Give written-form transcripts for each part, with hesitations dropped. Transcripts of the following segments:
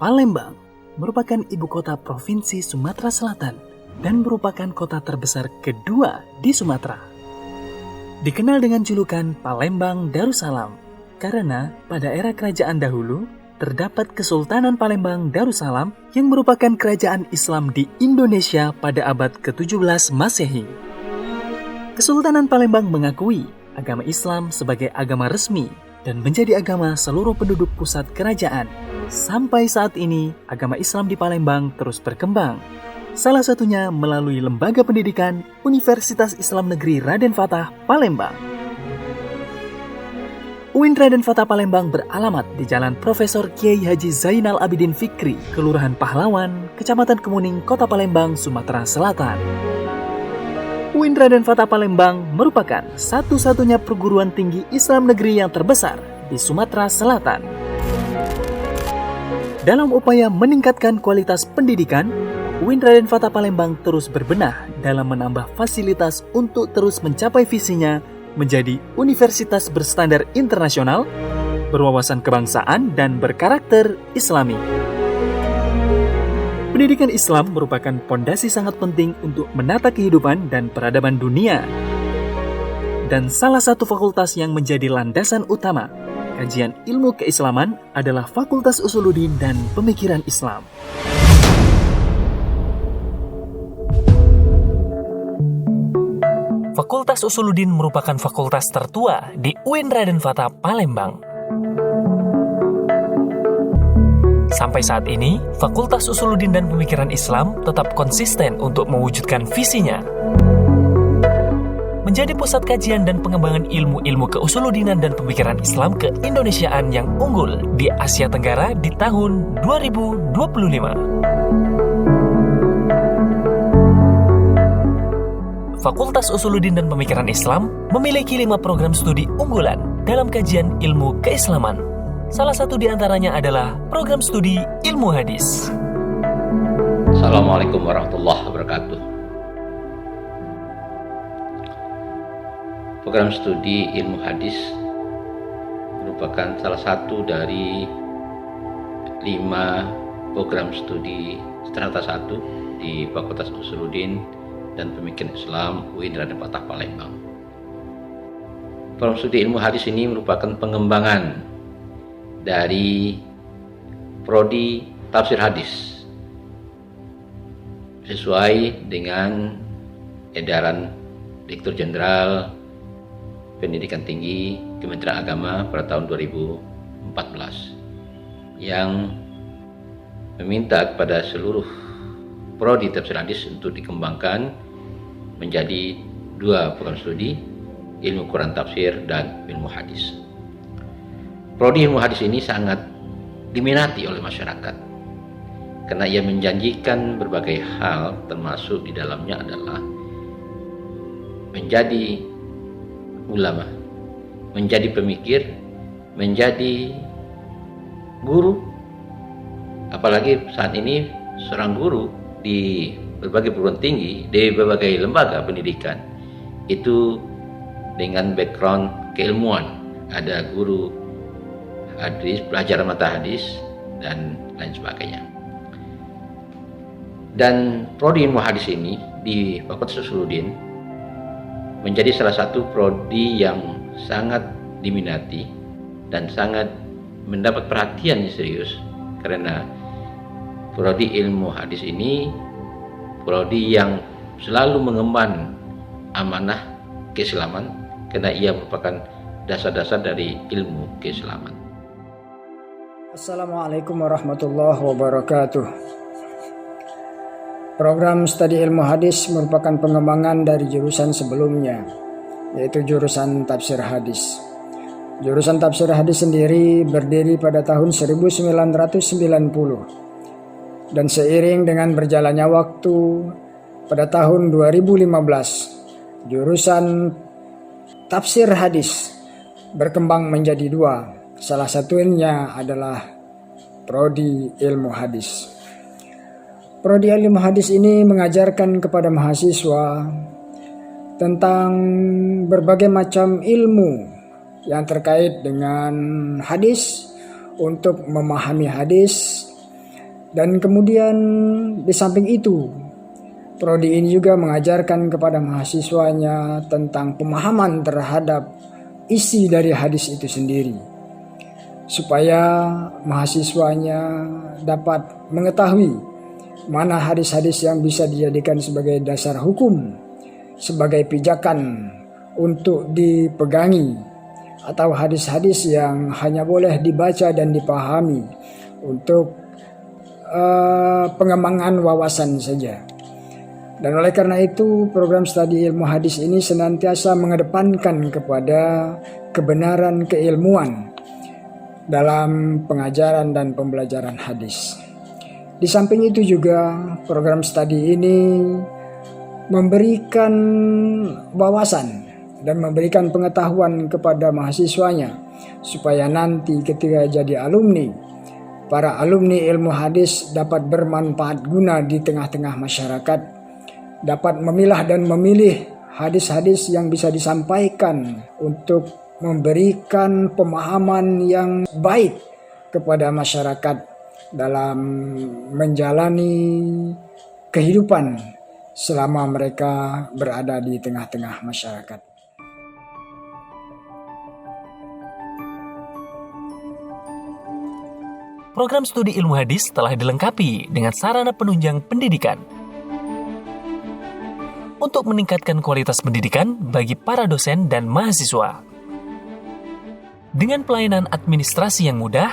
Palembang merupakan ibu kota Provinsi Sumatera Selatan dan merupakan kota terbesar kedua di Sumatera. Dikenal dengan julukan Palembang Darussalam karena pada era kerajaan dahulu terdapat Kesultanan Palembang Darussalam yang merupakan kerajaan Islam di Indonesia pada abad ke-17 Masehi. Kesultanan Palembang mengakui agama Islam sebagai agama resmi dan menjadi agama seluruh penduduk pusat kerajaan. Sampai saat ini, agama Islam di Palembang terus berkembang. Salah satunya melalui lembaga pendidikan Universitas Islam Negeri Raden Fatah, Palembang. UIN Raden Fatah Palembang beralamat di Jalan Profesor Kiai Haji Zainal Abidin Fikri, Kelurahan Pahlawan, Kecamatan Kemuning, Kota Palembang, Sumatera Selatan. UIN Raden Fatah Palembang merupakan satu-satunya perguruan tinggi Islam negeri yang terbesar di Sumatera Selatan. Dalam upaya meningkatkan kualitas pendidikan, UIN Raden Fatah Palembang terus berbenah dalam menambah fasilitas untuk terus mencapai visinya menjadi universitas berstandar internasional, berwawasan kebangsaan, dan berkarakter Islami. Pendidikan Islam merupakan pondasi sangat penting untuk menata kehidupan dan peradaban dunia. Dan salah satu fakultas yang menjadi landasan utama kajian ilmu keislaman adalah Fakultas Usuluddin dan Pemikiran Islam. Fakultas Usuluddin merupakan fakultas tertua di UIN Raden Fatah Palembang. Sampai saat ini, Fakultas Usuluddin dan Pemikiran Islam tetap konsisten untuk mewujudkan visinya menjadi pusat kajian dan pengembangan ilmu-ilmu keusuludinan dan pemikiran Islam keindonesiaan yang unggul di Asia Tenggara di tahun 2025. Fakultas Usuluddin dan Pemikiran Islam memiliki 5 program studi unggulan dalam kajian ilmu keislaman. Salah satu di antaranya adalah program studi ilmu hadis. Assalamualaikum warahmatullahi wabarakatuh. Program studi ilmu hadis merupakan salah satu dari 5 program studi strata 1 di Fakultas Usuluddin dan Pemikiran Islam UIN Raden Fatah Palembang. Program studi ilmu hadis ini merupakan pengembangan dari prodi tafsir hadis sesuai dengan edaran Direktur Jenderal Pendidikan Tinggi Kementerian Agama pada tahun 2014 yang meminta kepada seluruh prodi tafsir hadis untuk dikembangkan menjadi 2 program studi, ilmu Quran tafsir dan ilmu hadis. Prodi ilmu hadis ini sangat diminati oleh masyarakat karena ia menjanjikan berbagai hal, termasuk di dalamnya adalah menjadi ulama, menjadi pemikir, menjadi guru. Apalagi saat ini seorang guru di berbagai perguruan tinggi, di berbagai lembaga pendidikan itu dengan background keilmuan, ada guru hadis, pelajaran mata hadis dan lain sebagainya. Dan prodi ilmu hadis ini di Fakultas Usuluddin menjadi salah satu prodi yang sangat diminati dan sangat mendapat perhatian yang serius karena prodi ilmu hadis ini prodi yang selalu mengemban amanah keislaman karena ia merupakan dasar-dasar dari ilmu keislaman. Assalamualaikum warahmatullahi wabarakatuh. Program studi ilmu hadis merupakan pengembangan dari jurusan sebelumnya, yaitu jurusan tafsir hadis. Jurusan tafsir hadis sendiri berdiri pada tahun 1990. Dan seiring dengan berjalannya waktu, pada tahun 2015, jurusan tafsir hadis berkembang menjadi 2. Salah satunya adalah prodi ilmu hadis. Prodi ilmu hadis ini mengajarkan kepada mahasiswa tentang berbagai macam ilmu yang terkait dengan hadis untuk memahami hadis Dan kemudian di samping itu, prodi ini juga mengajarkan kepada mahasiswanya tentang pemahaman terhadap isi dari hadis itu sendiri, supaya mahasiswanya dapat mengetahui mana hadis-hadis yang bisa dijadikan sebagai dasar hukum, sebagai pijakan untuk dipegangi, atau hadis-hadis yang hanya boleh dibaca dan dipahami untuk pengembangan wawasan saja. Dan oleh karena itu, program studi ilmu hadis ini senantiasa mengedepankan kepada kebenaran keilmuan dalam pengajaran dan pembelajaran hadis. Di samping itu juga, program studi ini memberikan wawasan dan memberikan pengetahuan kepada mahasiswanya, supaya nanti ketika jadi alumni, para alumni ilmu hadis dapat bermanfaat guna di tengah-tengah masyarakat, dapat memilah dan memilih hadis-hadis yang bisa disampaikan untuk memberikan pemahaman yang baik kepada masyarakat dalam menjalani kehidupan selama mereka berada di tengah-tengah masyarakat. Program studi ilmu hadis telah dilengkapi dengan sarana penunjang pendidikan untuk meningkatkan kualitas pendidikan bagi para dosen dan mahasiswa. Dengan pelayanan administrasi yang mudah,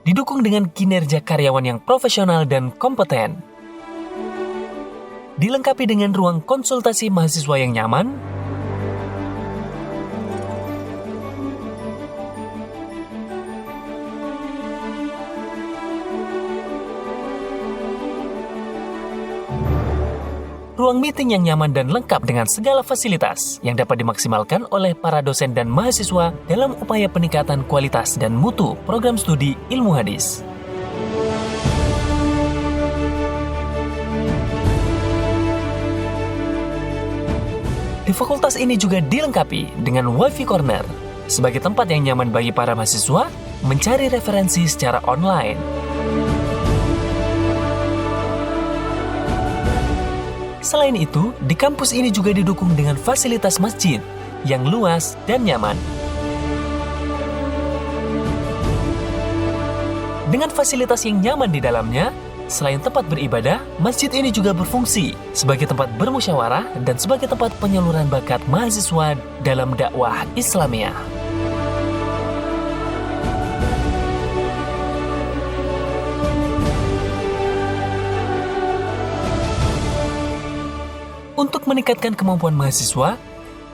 didukung dengan kinerja karyawan yang profesional dan kompeten, dilengkapi dengan ruang konsultasi mahasiswa yang nyaman, ruang meeting yang nyaman dan lengkap dengan segala fasilitas yang dapat dimaksimalkan oleh para dosen dan mahasiswa dalam upaya peningkatan kualitas dan mutu program studi ilmu hadis. Di fakultas ini juga dilengkapi dengan Wifi Corner sebagai tempat yang nyaman bagi para mahasiswa mencari referensi secara online. Selain itu, di kampus ini juga didukung dengan fasilitas masjid yang luas dan nyaman. Dengan fasilitas yang nyaman di dalamnya, selain tempat beribadah, masjid ini juga berfungsi sebagai tempat bermusyawarah dan sebagai tempat penyaluran bakat mahasiswa dalam dakwah Islamiyah. Untuk meningkatkan kemampuan mahasiswa,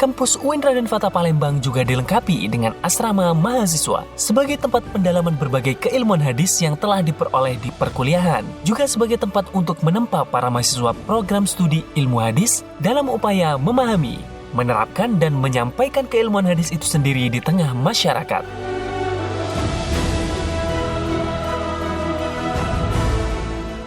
kampus UIN Raden Fatah Palembang juga dilengkapi dengan asrama mahasiswa sebagai tempat pendalaman berbagai keilmuan hadis yang telah diperoleh di perkuliahan, juga sebagai tempat untuk menempa para mahasiswa program studi ilmu hadis dalam upaya memahami, menerapkan dan menyampaikan keilmuan hadis itu sendiri di tengah masyarakat.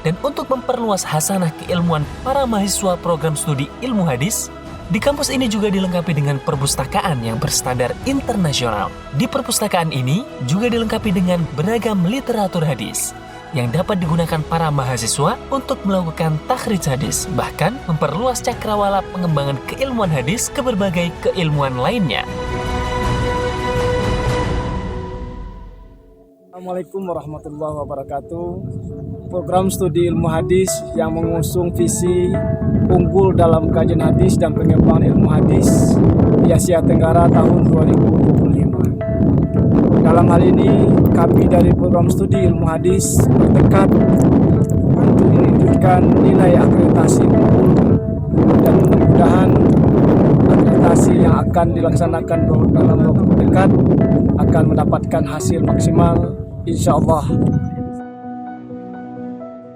Dan untuk memperluas hasanah keilmuan para mahasiswa program studi ilmu hadis, di kampus ini juga dilengkapi dengan perpustakaan yang berstandar internasional. Di perpustakaan ini juga dilengkapi dengan beragam literatur hadis yang dapat digunakan para mahasiswa untuk melakukan takhrij hadis, bahkan memperluas cakrawala pengembangan keilmuan hadis ke berbagai keilmuan lainnya. Assalamualaikum warahmatullahi wabarakatuh. Program studi ilmu hadis yang mengusung visi unggul dalam kajian hadis dan pengembangan ilmu hadis di Asia Tenggara tahun 2025. Dalam hal ini, kami dari program studi ilmu hadis bertekad untuk mewujudkan nilai akreditasi unggul dan mudah-mudahan akreditasi yang akan dilaksanakan dalam waktu dekat akan mendapatkan hasil maksimal, insya Allah.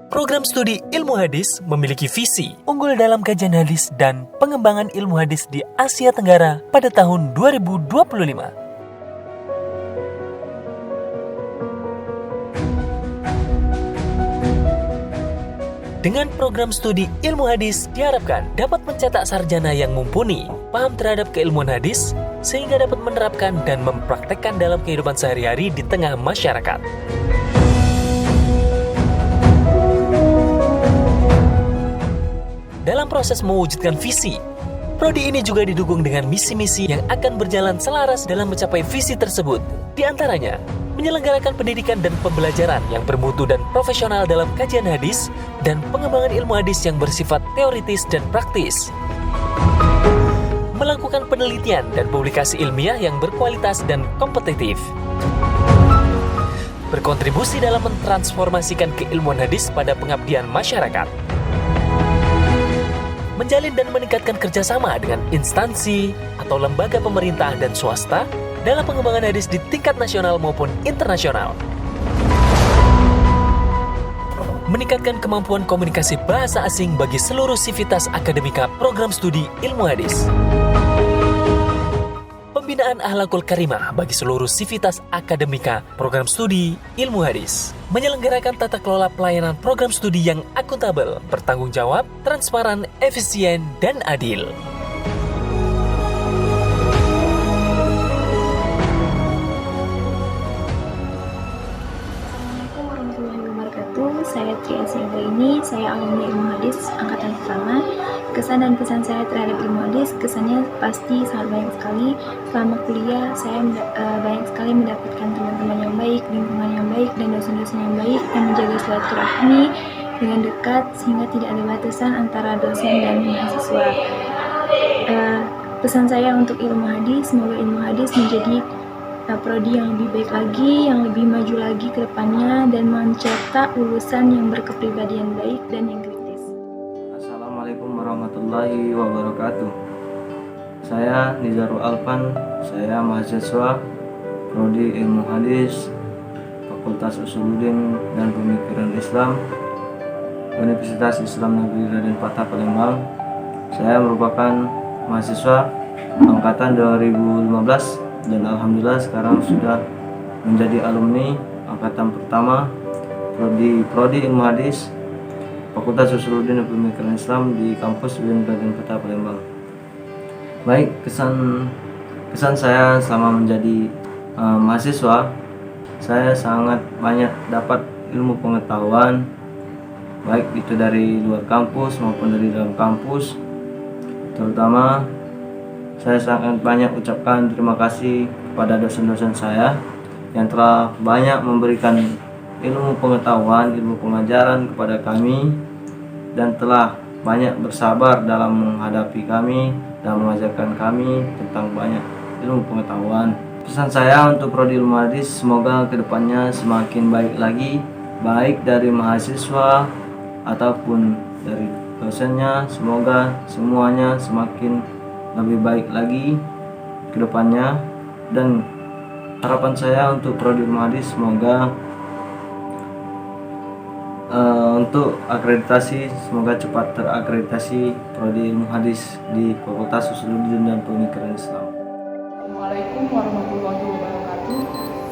Program studi ilmu hadis memiliki visi unggul dalam kajian hadis dan pengembangan ilmu hadis di Asia Tenggara pada tahun 2025. Dengan program studi ilmu hadis diharapkan dapat mencetak sarjana yang mumpuni, paham terhadap keilmuan hadis, sehingga dapat menerapkan dan mempraktekkan dalam kehidupan sehari-hari di tengah masyarakat. dalam proses mewujudkan visi. Prodi ini juga didukung dengan misi-misi yang akan berjalan selaras dalam mencapai visi tersebut. Di antaranya, menyelenggarakan pendidikan dan pembelajaran yang bermutu dan profesional dalam kajian hadis dan pengembangan ilmu hadis yang bersifat teoritis dan praktis. Melakukan penelitian dan publikasi ilmiah yang berkualitas dan kompetitif. Berkontribusi dalam mentransformasikan keilmuan hadis pada pengabdian masyarakat. Menjalin dan meningkatkan kerjasama dengan instansi atau lembaga pemerintah dan swasta dalam pengembangan hadis di tingkat nasional maupun internasional. Meningkatkan kemampuan komunikasi bahasa asing bagi seluruh sivitas akademika program studi ilmu hadis. Pembinaan akhlakul karimah bagi seluruh sivitas akademika program studi ilmu hadis. Menyelenggarakan tata kelola pelayanan program studi yang akuntabel, bertanggung jawab, transparan, efisien, dan adil. Assalamualaikum warahmatullahi wabarakatuh. Saya Tri Asiaga ini, saya alumni ilmu hadis angkatan pertama. Kesan dan pesan saya terhadap ilmu hadis, kesannya pasti sangat banyak sekali. Selama kuliah, saya banyak sekali mendapatkan teman-teman yang baik, lingkungan yang baik, dan dosen-dosen yang baik yang menjaga silaturahmi dengan dekat sehingga tidak ada batasan antara dosen dan mahasiswa. Pesan saya untuk ilmu hadis, semoga ilmu hadis menjadi prodi yang lebih baik lagi, yang lebih maju lagi ke depannya, dan mencetak lulusan yang berkepribadian baik dan yang kritis. Assalamualaikum warahmatullahi wabarakatuh. Saya Nizarul Alfan, saya mahasiswa Prodi Ilmu Hadis Fakultas Usuluddin dan Pemikiran Islam Universitas Islam Negeri Raden Patah Palembang. Saya merupakan mahasiswa angkatan 2015 dan alhamdulillah sekarang sudah menjadi alumni angkatan pertama Prodi Ilmu Hadis Fakultas Usuluddin dan Pemikiran Islam di kampus UIN Raden Patah Palembang. Baik, kesan saya selama menjadi mahasiswa, saya sangat banyak dapat ilmu pengetahuan, baik itu dari luar kampus maupun dari dalam kampus. Terutama saya sangat banyak ucapkan terima kasih kepada dosen-dosen saya yang telah banyak memberikan ilmu pengetahuan, ilmu pengajaran kepada kami, dan telah banyak bersabar dalam menghadapi kami dan mengajarkan kami tentang banyak ilmu pengetahuan. Pesan saya untuk Prodi Ilmu Hadis, semoga kedepannya semakin baik lagi, baik dari mahasiswa ataupun dari dosennya. Semoga semuanya semakin lebih baik lagi kedepannya, dan harapan saya untuk Prodi Ilmu Hadis semoga untuk akreditasi, semoga cepat terakreditasi Prodi Ilmu Hadis di Fakultas Usuluddin dan Pemikiran Islam. Assalamualaikum warahmatullahi wabarakatuh.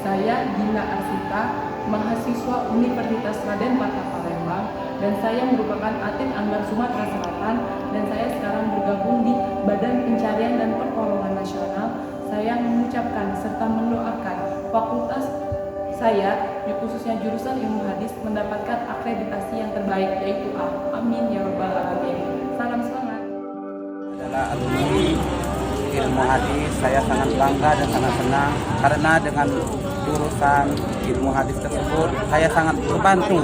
Saya Dina Arsita, mahasiswa Universitas Raden Patah Palembang, dan saya merupakan atlet Anggar Sumatera Selatan, dan saya sekarang bergabung di Badan Pencarian dan Pertolongan Nasional. Saya mengucapkan serta mendoakan fakultas saya, khususnya jurusan ilmu hadis, mendapatkan akreditasi yang terbaik, yaitu A. Amin ya rabbal alamin. Salam semangat. Adalah alumni ilmu hadis, saya sangat bangga dan sangat senang karena dengan jurusan ilmu hadis tersebut saya sangat terbantu,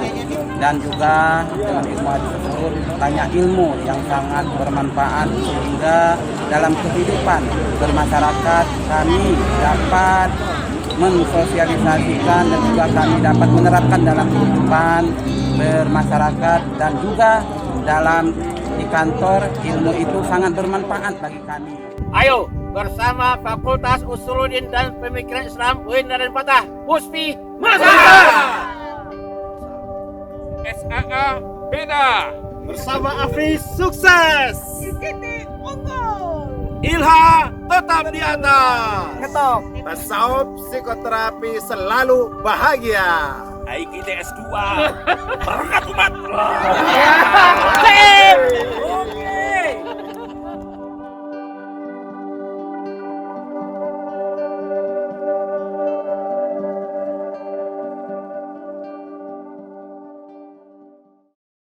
dan juga dengan ilmu hadis tersebut banyak ilmu yang sangat bermanfaat sehingga dalam kehidupan bermasyarakat kami dapat mensosialisasikan dan juga kami dapat menerapkan dalam kehidupan bermasyarakat, dan juga dalam di kantor ilmu itu sangat bermanfaat bagi kami. Ayo bersama Fakultas Usuluddin dan Pemikiran Islam UIN Raden Patah, Puspi Merdeka! SAA Beda bersama Afri sukses. Ilha tetap di atas. Ketop. Tasawuf psikoterapi selalu bahagia. IGTS 2 berkat umat.